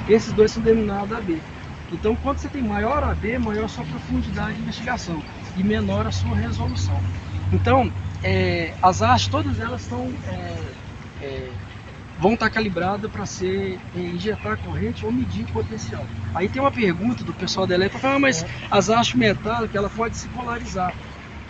esses dois são denominados AB. Então, quando você tem maior AB, maior a sua profundidade de investigação e menor a sua resolução. Então, as hastes, todas elas vão estar calibradas para ser injetar corrente ou medir potencial. Aí tem uma pergunta do pessoal da elétrica, mas as hastes metálicas ela pode se polarizar.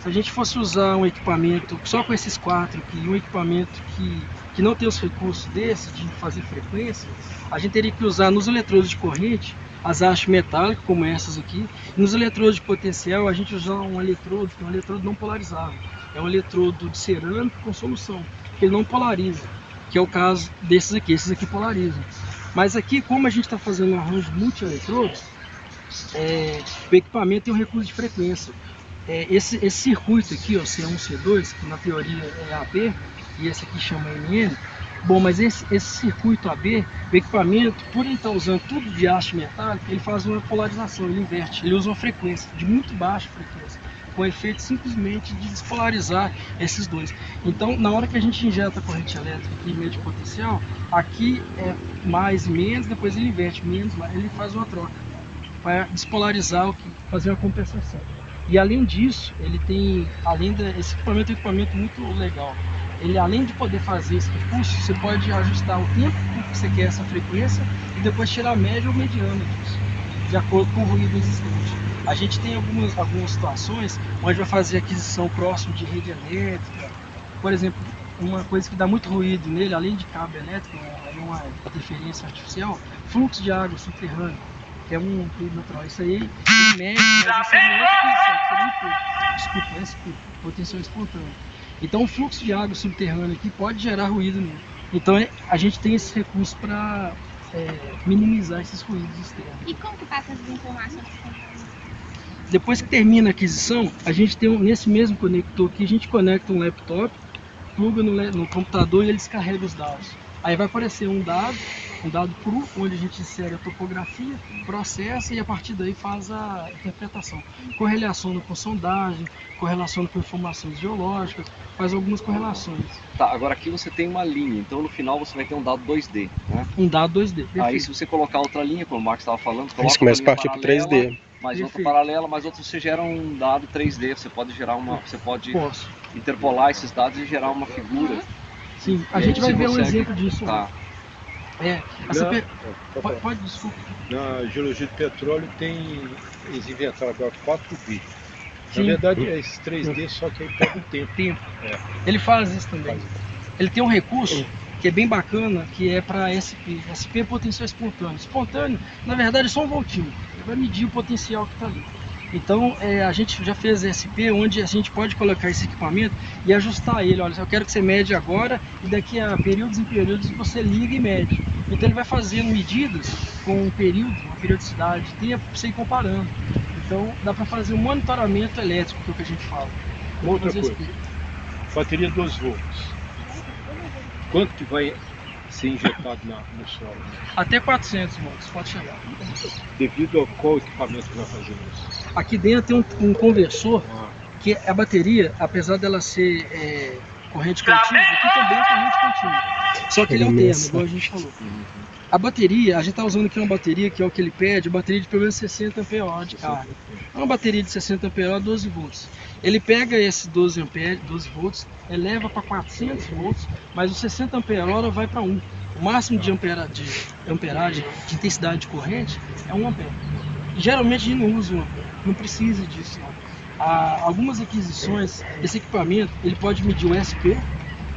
Se a gente fosse usar um equipamento só com esses quatro aqui, um equipamento que não tem os recursos desse de fazer frequência, a gente teria que usar nos eletrodos de corrente as hastes metálicas, como essas aqui. Nos eletrodos de potencial, a gente usa um eletrodo, que é um eletrodo não polarizável. É um eletrodo de cerâmica com solução, que ele não polariza, que é o caso desses aqui. Esses aqui polarizam. Mas aqui, como a gente está fazendo um arranjo multi-eletrodos, o equipamento tem um recurso de frequência. Esse circuito aqui, ó, C1, C2, que na teoria é AB, e esse aqui chama MN. Bom, mas esse circuito AB, o equipamento, por ele estar usando tudo de haste metálica, ele faz uma polarização, ele inverte, ele usa uma frequência de muito baixa frequência, com efeito simplesmente de despolarizar esses dois. Então, na hora que a gente injeta a corrente elétrica aqui em meio de potencial, aqui é mais e menos, depois ele inverte menos, ele faz uma troca para despolarizar, fazer uma compensação. E além disso, ele tem, esse equipamento é um equipamento muito legal. Ele, além de poder fazer esse recurso, você pode ajustar o tempo que você quer essa frequência e depois tirar a média ou mediana disso, de acordo com o ruído existente. A gente tem algumas situações onde vai fazer aquisição próximo de rede elétrica. Por exemplo, uma coisa que dá muito ruído nele, além de cabo elétrico, uma interferência artificial, fluxo de água subterrâneo, que é um ruído natural. Isso aí ele mede, mas isso é outra desculpa, SP, potencial espontâneo. Então o fluxo de água subterrâneo aqui pode gerar ruído nele. Então a gente tem esse recurso para minimizar esses ruídos externos. E como que passa essas informações? Depois que termina a aquisição, a gente tem nesse mesmo conector aqui, a gente conecta um laptop, pluga no computador e ele descarrega os dados. Aí vai aparecer um dado cru, onde a gente insere a topografia, processa e a partir daí faz a interpretação. Correlaciona com sondagem, correlaciona com informações geológicas, faz algumas correlações. Tá, agora aqui você tem uma linha, então no final você vai ter um dado 2D, né? Um dado 2D, perfeito. Aí se você colocar outra linha, como o Marcos estava falando, A gente começa a partir para 3D. Mais outra Perfeito. paralela, mais outra você gera um dado 3D, você pode gerar interpolar esses dados e gerar uma figura. Sim, a gente vai ver um exemplo disso. Tá. Pode, desculpa. Na geologia de petróleo eles inventaram agora 4D. Sim. Na verdade é esse 3D, só que aí pega o tempo. Ele faz isso também. Ele tem um recurso que é bem bacana, que é para SP. SP é potencial espontâneo. Espontâneo, na verdade, é só um voltinho. Ele vai medir o potencial que está ali. Então, a gente já fez SP, onde a gente pode colocar esse equipamento e ajustar ele. Olha, eu quero que você mede agora e daqui a períodos em períodos você liga e mede. Então, ele vai fazendo medidas com um período, uma periodicidade de tempo, para você ir comparando. Então, dá para fazer um monitoramento elétrico, que é o que a gente fala. Outra coisa, bateria 12 volts. Quanto que vai ser injetado no solo? Até 400 volts, pode chegar. Devido a qual equipamento que vai fazer isso? Aqui dentro tem um conversor, que a bateria, apesar dela ser corrente contínua, aqui também é corrente contínua. Só que ele alterna, igual a gente falou. A bateria, a gente está usando aqui uma bateria, que é o que ele pede, bateria de pelo menos 60 Ah de carga. É uma bateria de 60 Ah, 12 volts. Ele pega esses 12 volts, eleva para 400 volts, mas os 60 Ah vai para 1. O máximo de amperagem, de intensidade de corrente, é 1 ampere. Geralmente a gente não usa 1 ampere, não precisa disso. Algumas aquisições, esse equipamento, ele pode medir o SP,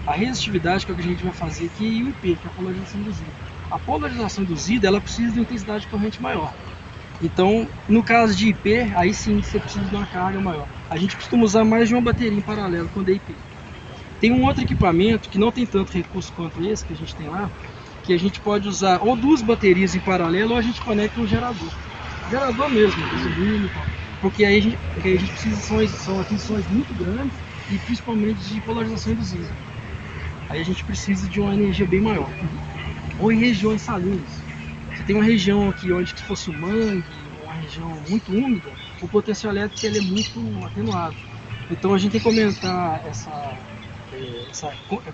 a resistividade, que é o que a gente vai fazer aqui, e o IP, que é a polarização induzida. A polarização induzida, ela precisa de uma intensidade de corrente maior. Então, no caso de IP, aí sim você precisa de uma carga maior. A gente costuma usar mais de uma bateria em paralelo quando é IP. Tem um outro equipamento que não tem tanto recurso quanto esse que a gente tem lá, que a gente pode usar ou 2 baterias em paralelo ou a gente conecta um gerador. Gerador mesmo, gasolina e tal. Porque aí a gente precisa, são aquisições muito grandes e principalmente de polarização induzida. Aí a gente precisa de uma energia bem maior. Ou em regiões salinas. Você tem uma região aqui onde se fosse um mangue, uma região muito úmida, o potencial elétrico ele é muito atenuado. Então a gente tem que aumentar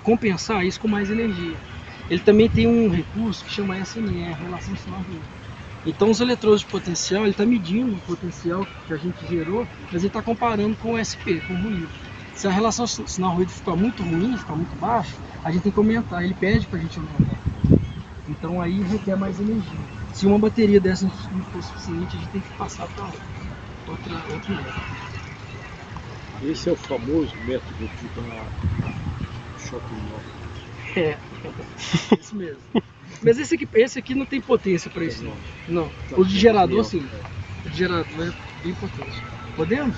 compensar isso com mais energia. ele também tem um recurso que chama SNR, relação sinal-ruído. Então os eletrodos de potencial, ele está medindo o potencial que a gente gerou, mas ele está comparando com o SP, com o ruído. Se a relação sinal-ruído ficar muito ruim, ficar muito baixo, a gente tem que aumentar, ele pede para a gente aumentar. Então aí requer mais energia. Se uma bateria dessa não for suficiente, a gente tem que passar para outro método. Esse é o famoso método de dar shopping mall. É, isso mesmo. Mas esse aqui não tem potência para isso não. Não. O de gerador sim. O de gerador é bem potente. Podemos?